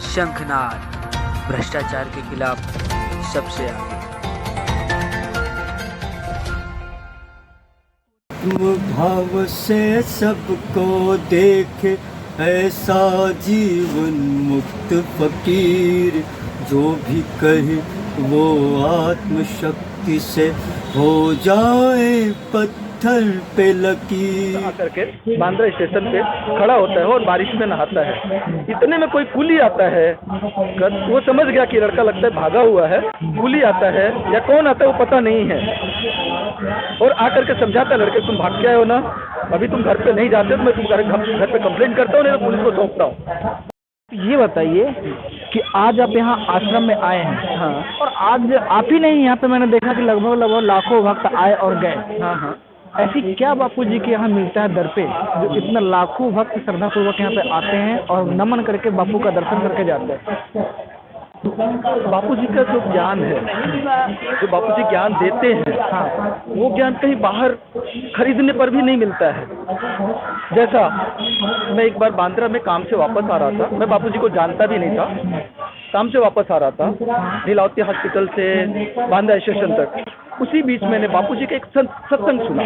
शंखनाद भ्रष्टाचार के खिलाफ सबसे आगे। भाव से सबको देखे ऐसा जीवन मुक्त फकीर, जो भी कहे वो आत्मशक्ति से हो जाए पत्थर पे लकीर। आकर के बांद्रा स्टेशन पे खड़ा होता है और बारिश में नहाता है। इतने में कोई कुली आता है, वो समझ गया कि लड़का लगता है भागा हुआ है। कुली आता है या कौन आता है वो पता नहीं है, और आकर के समझाता है लड़के तुम भाग के आए हो ना, अभी तुम घर पे नहीं जाते तो मैं तुम घर पे कंप्लेंट करता हूँ, नहीं तो पुलिस को सौंपता हूँ। ये बताइए कि आज आप यहाँ आश्रम में आए हैं। हाँ। और आज आप ही नहीं, यहाँ पे मैंने देखा कि लगभग लाखों भक्त आए और गए। हाँ हाँ। ऐसी क्या बापू जी के यहाँ मिलता है दर पे, जो इतना लाखों भक्त श्रद्धापूर्वक यहाँ पे आते हैं और नमन करके बापू का दर्शन करके जाते हैं? बापू जी का जो ज्ञान है, जो बापू जी ज्ञान देते हैं, हाँ, वो ज्ञान कहीं बाहर खरीदने पर भी नहीं मिलता है। जैसा मैं एक बार बांद्रा में काम से वापस आ रहा था, मैं बापू जी को जानता भी नहीं था, काम से वापस आ रहा था लीलावती हॉस्पिटल से बांद्रा स्टेशन तक। उसी बीच मैंने बापू जी का एक सत्संग सुना।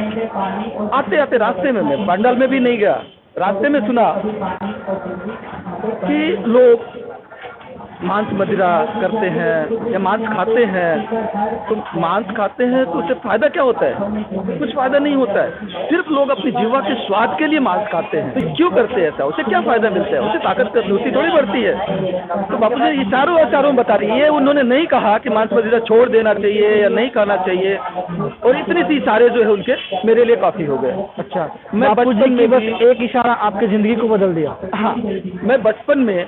आते आते रास्ते में, मैं पंडाल में भी नहीं गया, रास्ते में सुना कि लोग मांस मदिरा करते हैं या मांस खाते हैं। तो मांस खाते हैं तो उससे फायदा क्या होता है? कुछ फायदा नहीं होता है। सिर्फ लोग अपनी जीवा के स्वाद के लिए मांस खाते हैं। तो क्यों करते हैं ऐसा? उससे क्या फायदा मिलता है? उससे ताकत तंदुरुस्ती थोड़ी बढ़ती है। तो बापू जी इशारों बता रही है, उन्होंने नहीं कहा कि मांस मदिरा छोड़ देना चाहिए या नहीं खाना चाहिए, और इतनी सी इशारे जो है उनके मेरे लिए काफी हो गए। अच्छा, मैं बापू जी बचपन की में बस एक इशारा आपकी जिंदगी को बदल दिया। हाँ, मैं बचपन में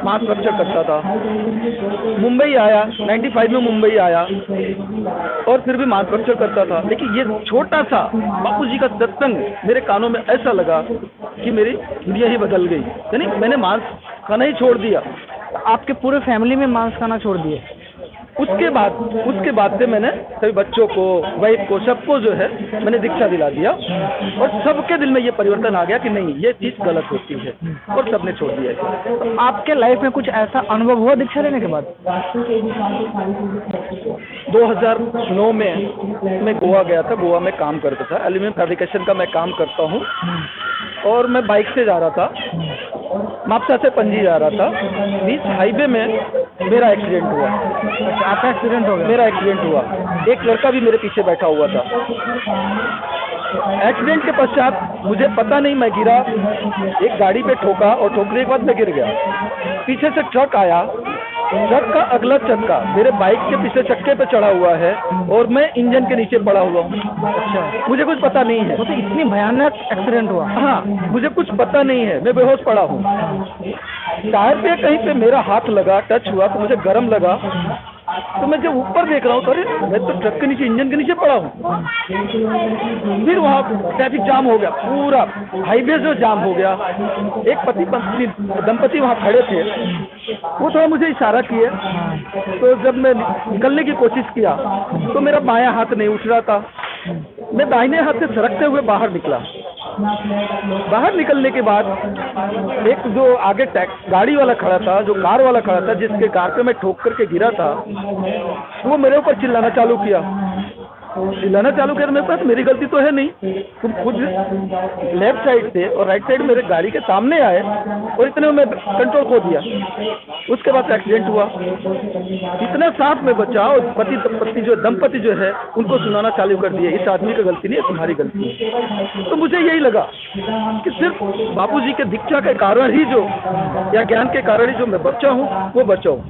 मांस भक्षण करता था। मुंबई आया, 95 में मुंबई आया, और फिर भी मांस भक्षण करता था। लेकिन ये छोटा सा बापू जी का सत्संग मेरे कानों में ऐसा लगा कि मेरी दुनिया ही बदल गई। यानी मैंने मांस खाना ही छोड़ दिया। आपके पूरे फैमिली में मांस खाना छोड़ दिए? उसके बाद से मैंने सभी बच्चों को, वाइफ को, सबको जो है मैंने दीक्षा दिला दिया, और सबके दिल में ये परिवर्तन आ गया कि नहीं, ये चीज़ गलत होती है, और सबने छोड़ दिया है। तो आपके लाइफ में कुछ ऐसा अनुभव हुआ दीक्षा लेने के बाद? 2009 में मैं गोवा गया था। गोवा में काम करता था, एल्यूमिनियम फैब्रिकेशन का मैं काम करता हूँ, और मैं बाइक से जा रहा था, मापसा से पणजी जा रहा था। बीच हाईवे में मेरा एक्सीडेंट हुआ। आपका एक्सीडेंट हो गया? मेरा एक्सीडेंट हुआ। एक लड़का भी मेरे पीछे बैठा हुआ था। एक्सीडेंट के पश्चात मुझे पता नहीं, मैं गिरा, एक गाड़ी पे ठोका, और ठोकने के बाद मैं गिर गया। पीछे से ट्रक आया, ट्रक का अगला चक्का मेरे बाइक के पीछे चक्के पे चढ़ा हुआ है, और मैं इंजन के नीचे पड़ा हुआ हूँ। अच्छा, मुझे कुछ पता नहीं है। तो इतनी भयानक एक्सीडेंट हुआ? हाँ, मुझे कुछ पता नहीं है, मैं बेहोश पड़ा हूँ। टायर पे कहीं पे मेरा हाथ लगा, टच हुआ, तो मुझे गर्म लगा। तो मैं जब ऊपर देख रहा हूँ तो अरे मैं तो ट्रक के नीचे, इंजन के नीचे पड़ा हूँ। फिर वहाँ ट्रैफिक जाम हो गया, पूरा हाईवे जो जाम हो गया। एक पति पत्नी दंपति वहाँ खड़े थे, वो थोड़ा मुझे इशारा किए। तो जब मैं निकलने की कोशिश किया तो मेरा बायां हाथ नहीं उठ रहा था। मैं दाहिने हाथ से सरकते हुए बाहर निकला। बाहर निकलने के बाद एक जो आगे गाड़ी वाला खड़ा था, जो कार वाला खड़ा था, जिसके कार पे मैं ठोक करके गिरा था, वो मेरे ऊपर चिल्लाना चालू किया। मेरे पास मेरी गलती तो है नहीं, तुम खुद लेफ्ट साइड से और राइट साइड मेरे गाड़ी के सामने आए, और इतने में कंट्रोल खो दिया। उसके बाद एक्सीडेंट हुआ। इतना साथ में बचा, और दंपति जो है उनको सुनाना चालू कर दिया, इस आदमी की गलती नहीं है, तुम्हारी गलती है। तो मुझे यही लगा कि सिर्फ बापू जी के दीक्षा के कारण ही जो, या ज्ञान के कारण ही जो मैं बच्चा हूँ, वो बच्चा हूँ।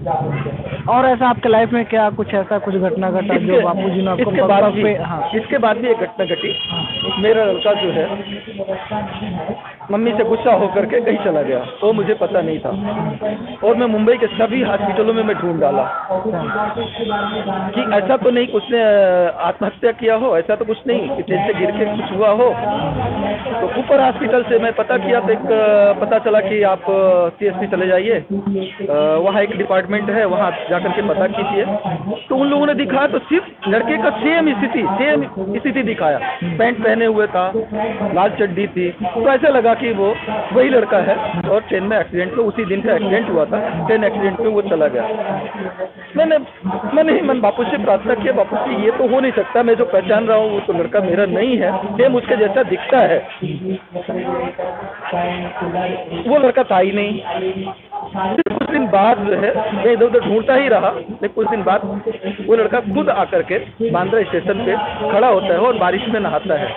और ऐसा आपके लाइफ में क्या कुछ ऐसा कुछ घटना घटा जो बापू जी ने आपको? इसके बाद भी एक घटना घटी। मेरा लड़का जो है मम्मी से गुस्सा होकर के कहीं चला गया, वो मुझे पता नहीं था, और मैं मुंबई के सभी हॉस्पिटलों में मैं ढूंढ डाला कि ऐसा तो नहीं कुछ ने आत्महत्या किया हो, ऐसा तो कुछ नहीं कि ट्रेन से गिर के कुछ हुआ हो। तो ऊपर हॉस्पिटल से मैं पता किया तो एक पता चला कि आप CSP चले जाइए, वहाँ एक डिपार्टमेंट है, वहाँ जाकर के पता कीजिए। तो उन लोगों ने दिखाया तो सिर्फ लड़के का सेम स्थिति दिखाया। पैंट पहने हुए था, लाल चड्डी थी। तो ऐसा लगा कि वो वही लड़का है और ट्रेन में एक्सीडेंट में उसी दिन का एक्सीडेंट हुआ था, ट्रेन एक्सीडेंट में वो चला गया। मैंने बापू से प्रार्थना किया, बापू जी ये तो हो नहीं सकता, मैं जो पहचान रहा हूँ वो तो लड़का मेरा नहीं है, सेम उसके जैसा दिखता है। वो लड़का था ही नहीं। कुछ दिन बाद जो है मैं इधर उधर ढूंढता ही रहा, लेकिन कुछ दिन बाद वो लड़का खुद आकर के बांद्रा स्टेशन पे खड़ा होता है और बारिश में नहाता है।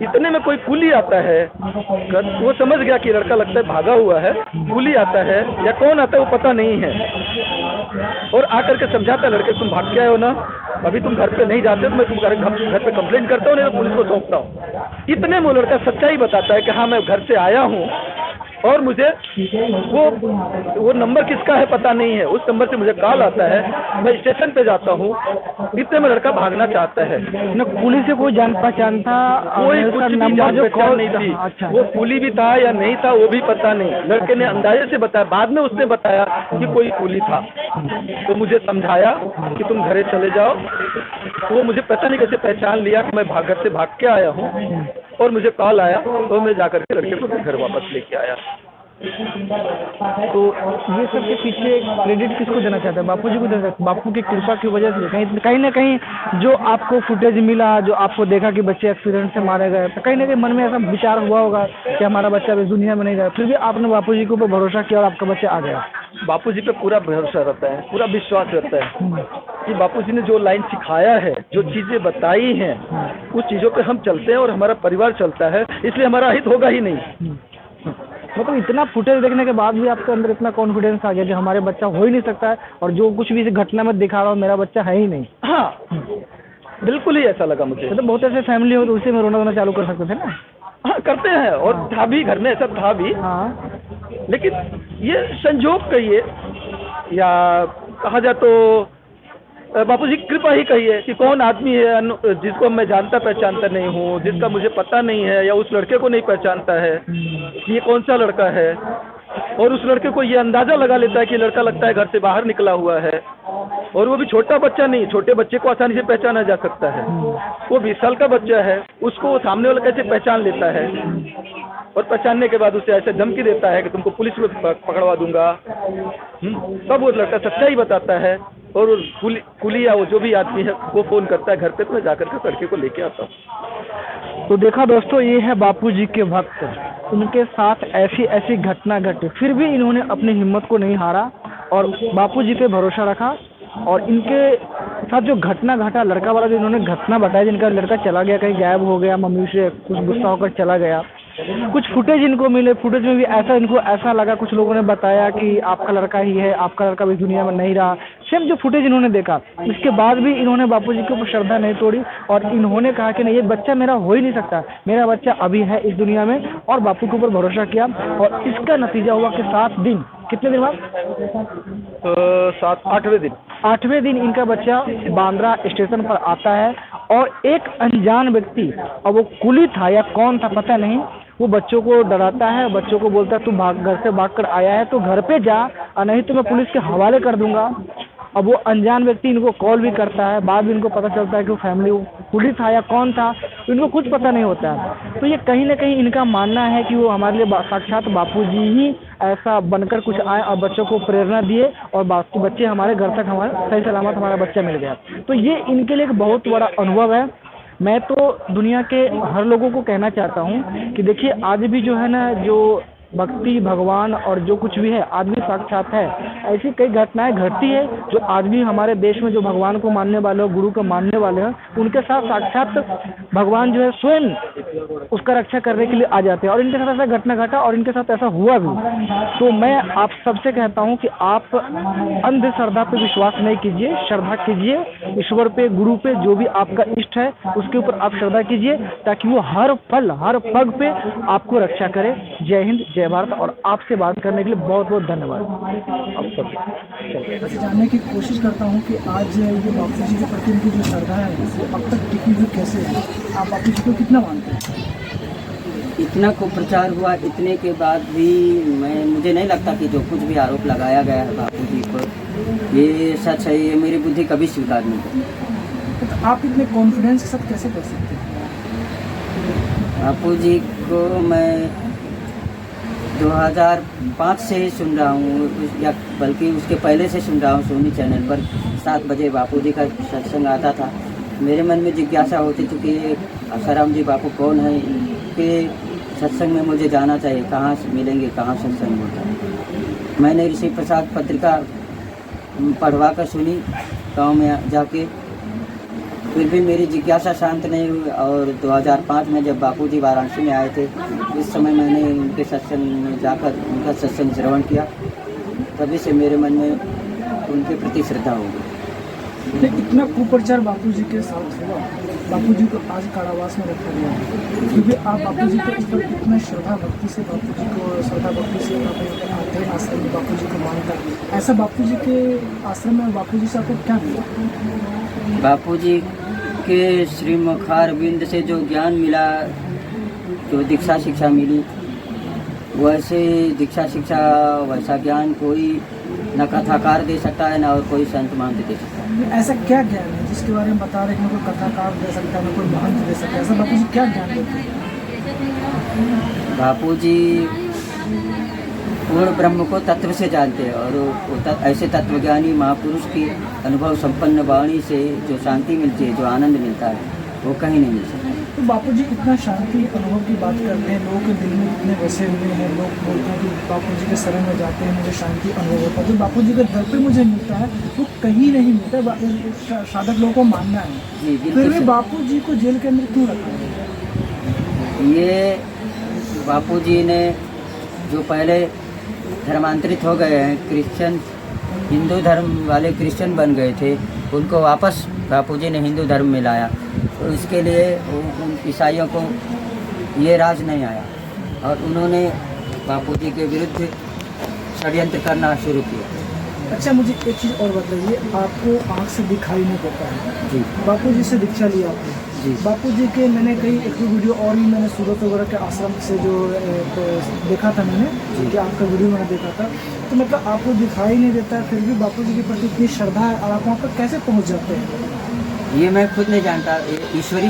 इतने में कोई कुली आता है, वो समझ गया कि लड़का लगता है भागा हुआ है। कुली आता है या कौन आता है वो पता नहीं है, और आकर के समझाता है लड़के तुम भाग के आए हो ना, अभी तुम घर पे नहीं जाते तो मैं तुम घर पे कंप्लेंट करता हूँ, नहीं तो पुलिस को सौंपता हूँ। इतने में वो लड़का सच्चाई बताता है कि हाँ मैं घर से आया हूँ और मुझे वो नंबर किसका है पता नहीं है, उस नंबर से मुझे कॉल आता है, मैं स्टेशन पे जाता हूँ। इतने में लड़का भागना चाहता है। न पुलिस से कोई जान पहचान था, कोई कुछ भी जान पहचान नहीं थी। अच्छा। वो कुली भी था या नहीं था वो भी पता नहीं। लड़के ने अंदाजे से बताया, बाद में उसने बताया कि कोई कुली था। तो मुझे समझाया कि तुम घरे चले जाओ। वो मुझे पता नहीं कैसे पहचान लिया कि मैं घर से भाग के आया हूँ, और मुझे कॉल आया तो मैं जाकर के लड़के को घर वापस लेके आया। तो ये सब के पीछे क्रेडिट किसको देना चाहते हैं? बापू जी को देना चाहते हैं। बापू की कृपा की वजह से कहीं ना कहीं जो आपको फुटेज मिला, जो आपको देखा कि बच्चे एक्सीडेंट से मारे गए, तो कहीं ना कहीं मन में ऐसा विचार हुआ होगा कि हमारा बच्चा इस दुनिया में नहीं गया, फिर भी आपने बापू जी के ऊपर भरोसा किया और आपका बच्चा आ गया। बापू जी पे पूरा भरोसा रहता है, पूरा विश्वास रहता है कि बापू जी ने जो लाइन सिखाया है, जो चीज़ें बताई हैं, उस चीज़ों पे हम चलते हैं और हमारा परिवार चलता है, इसलिए हमारा हित होगा ही नहीं। मतलब इतना फुटेज देखने के बाद भी आपके अंदर इतना कॉन्फिडेंस आ गया कि हमारे बच्चा हो ही नहीं सकता है, और जो कुछ भी इस घटना में दिखा रहा हो मेरा बच्चा है ही नहीं। हाँ, बिल्कुल ही ऐसा लगा मुझे। मतलब बहुत ऐसे फैमिली हो तो उसी में रोना चालू कर सकते थे ना। हाँ, करते हैं, और था भी, घर में ऐसा था भी। हाँ, लेकिन ये संजोग कहिए या कहा जाए तो बापू जी कृपा ही कहिए कि कौन आदमी है जिसको मैं जानता पहचानता नहीं हूँ, जिसका मुझे पता नहीं है, या उस लड़के को नहीं पहचानता है कि ये कौन सा लड़का है, और उस लड़के को ये अंदाज़ा लगा लेता है कि लड़का लगता है घर से बाहर निकला हुआ है, और वो भी छोटा बच्चा नहीं, छोटे बच्चे को आसानी से पहचाना जा सकता है। वो 20 साल का बच्चा है, उसको सामने वाला कैसे पहचान लेता है, और पहचानने के बाद उसे ऐसे धमकी देता है कि तुमको पुलिस में पकड़वा दूंगा। तब वो लड़का सच्चाई बताता है, और कुली या वो जो भी आदमी है वो फ़ोन करता है घर पे, तो मैं जाकर के लड़के को लेके आता हूँ। तो देखा दोस्तों, ये है बापू जी के भक्त। उनके साथ ऐसी ऐसी घटना घटी, फिर भी इन्होंने अपनी हिम्मत को नहीं हारा और बापू जी पे भरोसा रखा। और इनके साथ जो घटना घटा, लड़का वाला जो इन्होंने घटना बताया, जिनका लड़का चला गया, कहीं गायब हो गया, मम्मी से कुछ गुस्सा होकर चला गया, कुछ फुटेज इनको मिले, फुटेज में भी इनको ऐसा लगा, कुछ लोगों ने बताया कि आपका लड़का ही है, आपका लड़का भी दुनिया में नहीं रहा। सेम जो फुटेज इन्होंने देखा, इसके बाद भी इन्होंने बापू जी के ऊपर श्रद्धा नहीं तोड़ी, और इन्होंने कहा कि नहीं, ये बच्चा मेरा हो ही नहीं सकता, मेरा बच्चा अभी है इस दुनिया में, और बापू के ऊपर भरोसा किया। और इसका नतीजा हुआ कि 7 दिन, कितने दिन बाद? 8वें दिन इनका बच्चा बांद्रा स्टेशन पर आता है, और एक अनजान व्यक्ति, और वो कुली था या कौन था पता नहीं, वो बच्चों को डराता है, बच्चों को बोलता है तू घर से भाग कर आया है तो घर पे जा, और नहीं तो मैं पुलिस के हवाले कर दूंगा। अब वो अनजान व्यक्ति इनको कॉल भी करता है, बाद में इनको पता चलता है कि वो फैमिली पुलिस था या कौन था, तो इनको कुछ पता नहीं होता है। तो ये कहीं ना कहीं इनका मानना है कि वो हमारे लिए साक्षात बापू जी ही ऐसा बनकर कुछ आए और बच्चों को प्रेरणा दिए, और बाकी बच्चे हमारे घर तक हमारे सही सलामत हमारा बच्चा मिल गया। तो ये इनके लिए एक बहुत बड़ा अनुभव है। मैं तो दुनिया के हर लोगों को कहना चाहता हूँ कि देखिए, आज भी जो है ना, जो भक्ति, भगवान और जो कुछ भी है, आदमी साक्षात है। ऐसी कई घटनाएं घटती है जो आदमी हमारे देश में जो भगवान को मानने वाले हो, गुरु को मानने वाले हैं, उनके साथ साक्षात भगवान जो है स्वयं उसका रक्षा करने के लिए आ जाते हैं। और इनके साथ ऐसा घटना घटा और इनके साथ ऐसा हुआ भी। तो मैं आप सबसे कहता हूँ कि आप अंधश्रद्धा पे विश्वास नहीं कीजिए, श्रद्धा कीजिए ईश्वर पे, गुरु पे, जो भी आपका इष्ट है उसके ऊपर आप श्रद्धा कीजिए, ताकि वो हर पल हर पग पे आपको रक्षा करे। जय हिंद, जय भारत। और आपसे बात करने के लिए बहुत बहुत धन्यवाद। आप सब वैसे जानने की कोशिश करता हूँ कि आज ये बापू जी के प्रति उनकी जो श्रद्धा है वो अब तक टिकी हुई कैसे है? आप बापू जी को कितना मानते हैं? इतना को प्रचार हुआ, इतने के बाद भी मुझे नहीं लगता कि जो कुछ भी आरोप लगाया गया है बापू जी पर ये सच है। ये मेरी बुद्धि कभी स्वीकार नहीं करती। तो आप इतने कॉन्फिडेंस के साथ कैसे कर सकते हैं? बापू जी को मैं 2005 से ही सुन रहा हूँ, या बल्कि उसके पहले से सुन रहा हूँ। सोनी चैनल पर 7 बजे बापूजी का सत्संग आता था। मेरे मन में जिज्ञासा होती थी कि आसाराम जी बापू कौन है, इनके सत्संग में मुझे जाना चाहिए, कहाँ से मिलेंगे, कहाँ सत्संग होता है। मैंने ऋषि प्रसाद पत्रिका पढ़वा कर सुनी गाँव में जाके, फिर भी मेरी जिज्ञासा शांत नहीं हुई। और 2005 में जब बापूजी वाराणसी में आए थे, उस समय मैंने उनके सत्संग में जाकर उनका सत्संग श्रवण किया। तभी से मेरे मन में उनके प्रति श्रद्धा हो गई। तो इतना कुप्रचार बापूजी के साथ हुआ, बापूजी को आज कारावास में रखा गया है, क्योंकि आप बापूजी को इस पर इतना श्रद्धा भक्ति से आप आते हैं आश्रम में, बापूजी को मानता है। ऐसा बापूजी के आश्रम में बापूजी से आपको क्या मिला? बापूजी के श्रीमुखारविंद से जो ज्ञान मिला, जो दीक्षा शिक्षा मिली, वैसे दीक्षा शिक्षा वैसा ज्ञान कोई न कथाकार दे सकता है, न और कोई संत महंत दे सकता है। ऐसा क्या ज्ञान है जिसके बारे में बता रहे हैं कि कोई कथाकार दे सकता है, न कोई महंत दे सकता है? ऐसा बापूजी क्या ज्ञान देते हैं? बापूजी पूर्ण ब्रह्म को तत्व से जानते हैं, और वो ऐसे तत्वज्ञानी महापुरुष की अनुभव संपन्न वाणी से जो शांति मिलती है, जो आनंद मिलता है, वो कहीं नहीं मिल सकता। तो बापूजी इतना शांति अनुभव की बात करते हैं, लोगों के दिल में इतने बसे हुए हैं, लोग बोलते हैं कि बापूजी के शरण में जाते हैं मुझे शांति अनुभव होता है। जो बापूजी के दर पे मुझे मिलता है वो कहीं नहीं मिलता। साधक लोगों को मानना है, जी, फिर भी बापूजी को जेल के अंदर क्यों रखा है? ये बापूजी ने जो पहले धर्मांतरित हो गए हैं, क्रिश्चियन हिंदू धर्म वाले क्रिश्चियन बन गए थे, उनको वापस बापूजी ने हिंदू धर्म में लाया। तो इसके लिए उन ईसाइयों को ये राज नहीं आया, और उन्होंने बापूजी के विरुद्ध षड्यंत्र करना शुरू किया। अच्छा, मुझे एक चीज़ और बताइए, आपको आँख से दिखाई नहीं देता है, जी बापूजी से दीक्षा लिया आपने? जी। बापूजी के मैंने कई एक दो वीडियो और भी मैंने सूरत वगैरह के आश्रम से जो देखा था मैंने, कि आपका वीडियो मैंने देखा था। तो मतलब आपको दिखाई नहीं देता है, फिर भी बापूजी के प्रति इतनी श्रद्धा है, और आप वहाँ पर कैसे पहुँच जाते हैं? ये मैं खुद नहीं जानता, ईश्वरी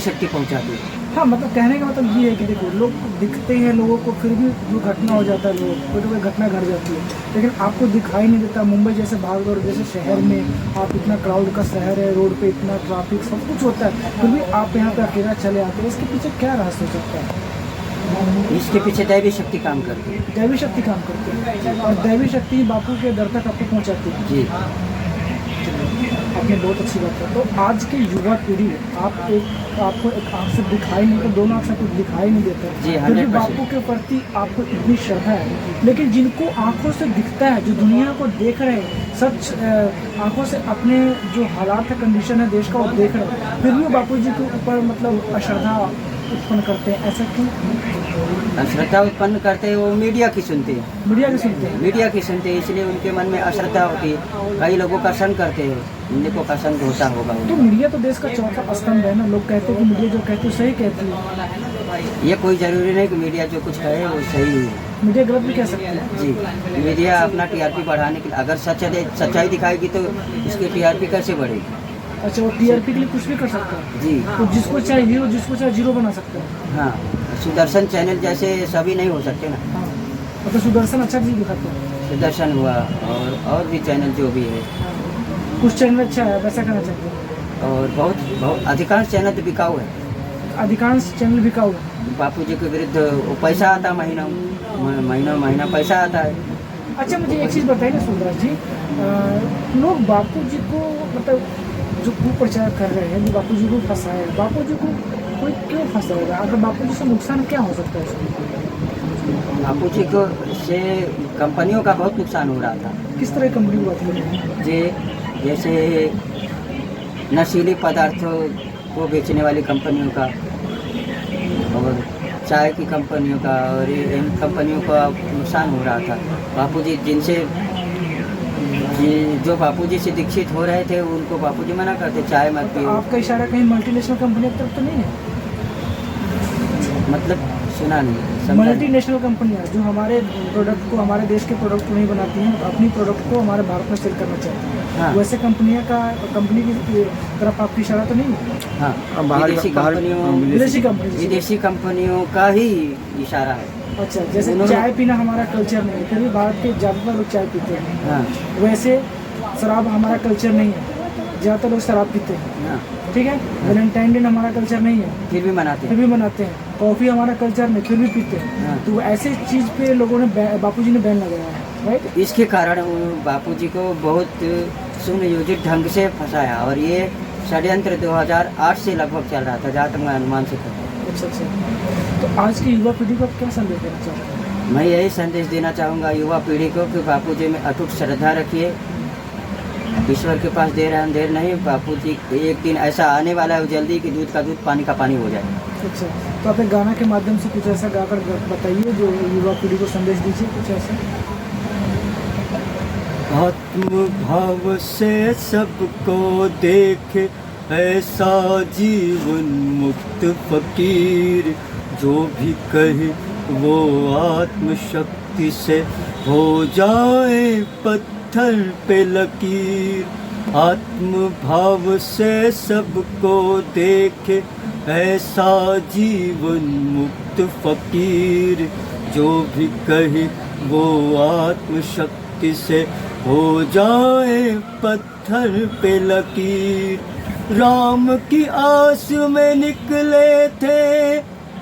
शक्ति पहुंचाती है। हाँ, मतलब कहने का मतलब ये है कि देखो, लोग दिखते हैं लोगों को, फिर भी जो घटना हो जाता है, लोग कोई तो कोई घटना घट जाती है, लेकिन आपको दिखाई नहीं देता। मुंबई जैसे भागदौड़ जैसे शहर में आप, इतना क्राउड का शहर है, रोड पे इतना ट्रैफिक सब कुछ होता है, फिर भी आप यहाँ पे अकेला चले आते हैं। इसके पीछे क्या रहस्य हो सकता है? इसके पीछे दैवी शक्ति काम करती है। दैवी शक्ति काम करती है, और दैवी शक्ति बापू के दर तक आपको पहुँचाती है। जी, आपने बहुत अच्छी बात है। तो आज की युवा पीढ़ी, आपको एक आँख से दिखाई नहीं, तो दोनों आँख से कुछ दिखाई नहीं देता, जी, फिर भी 100%। बापू के प्रति आपको इतनी श्रद्धा है। लेकिन जिनको आँखों से दिखता है, जो दुनिया को देख रहे हैं, सच आँखों से अपने जो हालात है, कंडीशन है देश का, वो देख रहे हैं, फिर भी बापू जी के ऊपर मतलब अश्रद्धा उत्पन्न करते हैं। ऐसा क्यों? अश्रद्धा उत्पन्न करते हैं, वो मीडिया की सुनते हैं, मीडिया के सुनते हैं। मीडिया की सुनते हैं, इसलिए उनके मन में अश्रद्धा होती है। कई लोगों का संग करते हैं, उनको का संग होता होगा। तो मीडिया तो देश का चौथा स्तंभ है ना, लोग कहते हैं कि मीडिया जो कहती है सही कहती है। ये कोई ज़रूरी नहीं कि मीडिया जो कुछ कहे वो सही है। मीडिया गलत भी कह सकते हैं। जी, मीडिया अपना टीआरपी बढ़ाने के लिए, अगर सच्चाई दिखाएगी तो इसकी टीआरपी कैसे बढ़ेगी? अच्छा, वो टीआरपी के लिए कुछ भी कर सकता है। जी, तो जिसको चाहे हीरो, जिसको चाहे जीरो बना सकता है। हाँ, सुदर्शन चैनल जैसे सभी नहीं हो सकते ना। हाँ, मतलब सुदर्शन अच्छा चीज़ दिखाते हैं। सुदर्शन हुआ, और भी चैनल जो भी है, कुछ चैनल अच्छा है, वैसा करना चाहते हैं। और बहुत अधिकांश चैनल तो बिकाऊ है। अधिकांश चैनल बिकाऊ है। बापूजी के विरुद्ध वो पैसा आता, महीना पैसा आता है। अच्छा, मुझे एक चीज़ बताइए ना सुंदर जी, लोग बापूजी को मतलब जो कुप्रचार कर रहे हैं, जो बापूजी को फंसाए, बापूजी को कोई क्यों फंसाएगा? अगर बापूजी से नुकसान क्या हो सकता है इसमें? बापूजी को से कंपनियों का बहुत नुकसान हो रहा था। किस तरह कंपनी की बात कर रहे हैं? जैसे नशीले पदार्थों को बेचने वाली कंपनियों का, और चाय की कंपनियों का, और इन कंपनियों का नुकसान हो रहा था। बापूजी जो बापूजी से दीक्षित हो रहे थे, उनको बापूजी मना करते, चाय मत पियो। आपका इशारा कहीं मल्टीनेशनल कंपनी की तरफ तो नहीं है? मतलब सुना नहीं, समझा नहीं। मल्टीनेशनल कंपनियां जो हमारे प्रोडक्ट को, हमारे देश के प्रोडक्ट को नहीं बनाती हैं, अपनी प्रोडक्ट को हमारे भारत में सेल करना चाहती हैं, हाँ। वैसे कंपनी की तरफ आपकी इशारा तो नहीं है? हाँ, बाहर- विदेशी बाहर- कंपनियों, विदेशी कंपनियों का ही इशारा है। अच्छा, जैसे उन्होंने- चाय पीना हमारा कल्चर नहीं है, फिर भी भारत के ज़्यादातर लोग चाय पीते हैं। हाँ वैसे शराब हमारा कल्चर नहीं है, ज़्यादातर लोग शराब पीते हैं, हाँ, ठीक है। वैलेंटाइन डे हमारा कल्चर नहीं है, फिर भी मनाते फिर हैं। भी मनाते हैं। कॉफ़ी हमारा कल्चर नहीं, फिर भी पीते हैं। हाँ। तो ऐसे चीज़ पे लोगों ने बापूजी ने बैन लगाया है, राइट। इसके कारण बापूजी को बहुत सुनियोजित ढंग से फंसाया, और ये षड्यंत्र 2008 से लगभग चल रहा था, जहाँ तक मैं अनुमान से कहता हूँ। अच्छा अच्छा, तो आज की युवा पीढ़ी को आप क्या संदेश देना चाहते हैं? मैं यही संदेश देना चाहूँगा युवा पीढ़ी को कि बापूजी में अटूट श्रद्धा रखिए। ईश्वर के पास देर है अंधेर नहीं, बापूजी एक दिन ऐसा आने वाला है जल्दी कि दूध का दूध पानी का पानी हो जाए। अच्छा, तो आप एक गाना के माध्यम से कुछ ऐसा गाकर बताइए जो युवा पीढ़ी को संदेश दीजिए, कुछ ऐसा। आत्म भाव से सबको देखे ऐसा जीवन मुक्त फकीर, जो भी कहे वो आत्मशक्ति से हो जाए पत्थर पे लकीर। आत्म भाव से सबको देखे ऐसा जीवन मुक्त फकीर, जो भी कहे वो आत्मशक्ति से हो जाए पत्थर पे लकीर। राम की आस में निकले थे,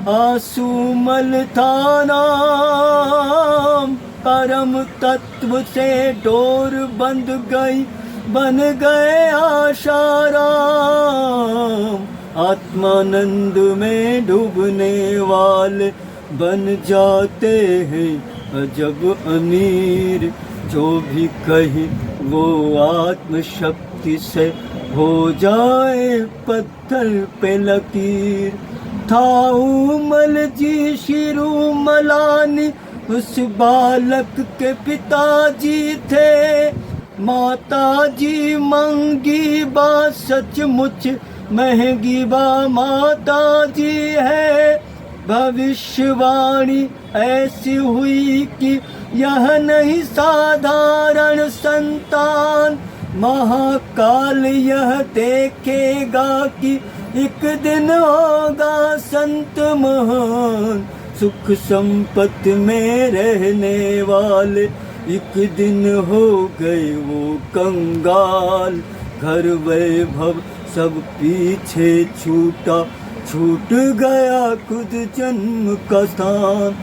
आंसू मल था नाम, परम तत्व से डोर बंध गई, बन गए आशाराम। आत्मानंद में डूबने वाले बन जाते हैं अजब अमीर, जो भी कहे वो आत्मशक्ति से हो जाए पत्थर पे लकीर। था उमल जी शिरू मलानी, उस बालक के पिताजी थे, माता जी मंगी बा सचमुच महंगी बा माता जी है। भविष्यवाणी ऐसी हुई कि यह नहीं साधारण संतान, महाकाल यह देखेगा कि एक दिन होगा संत महान। सुख संपत्ति में रहने वाले एक दिन हो गए वो कंगाल, घर वैभव सब पीछे छूटा, छूट गया खुद जन्म का स्थान।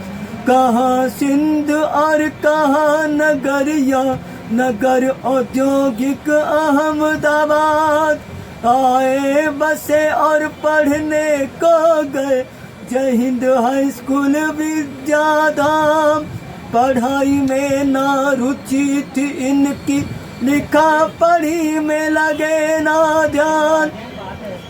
कहाँ सिंध और कहाँ नगरिया, नगर औद्योगिक अहमदाबाद, आए बसे और पढ़ने को गए जय हिंद हाई स्कूल विद्याधाम। पढ़ाई में ना रुचि थी इनकी, लिखा पढ़ी में लगे ना ध्यान।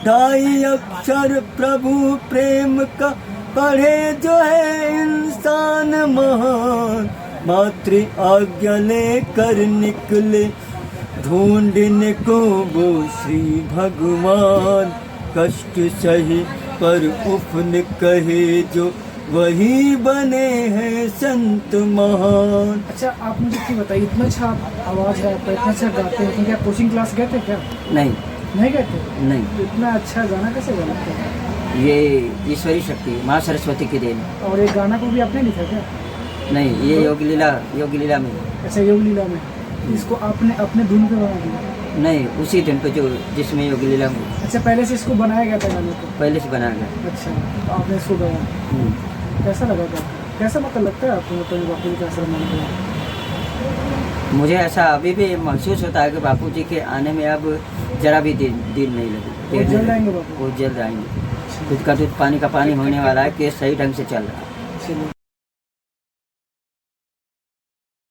ढाई अक्षर प्रभु प्रेम का पढ़े जो है इंसान महान। मातृ आज्ञा लेकर निकले ढूंढने को वो श्री भगवान। कष्ट सही पर उफन कहे जो, वही बने हैं संत महान। अच्छा, आप मुझे क्यों बताइए, इतना अच्छा आवाज़ है आपका, इतना अच्छा गाते हैं, क्या कोचिंग क्लास गए थे क्या? नहीं गए थे? नहीं। इतना अच्छा गाना कैसे गाते हैं? ये ईश्वरी शक्ति माँ सरस्वती की देन। और ये गाना को भी आपने लिखा क्या? नहीं, ये योग लीला में। अच्छा, योग लीला में। इसको आपने अपने धुन पे बना दिया? नहीं, उसी दिन पे जो जिसमें योग लीला में। अच्छा, पहले से इसको बनाया गया था गाने को? पहले से बनाया गया। अच्छा, तो आपने इसको गाया, कैसा लगा था? कैसा मतलब लगता है आपको, मतलब बापू जी का आश्रम आने के बाद? मुझे ऐसा अभी भी महसूस होता है कि बापूजी के आने में अब जरा भी देर नहीं लगी। वो जल्द आएंगे बापू? वो जल्द आएंगे। दूध का दूध पानी का पानी होने वाला है, केस सही ढंग से चल रहा है। चलिए।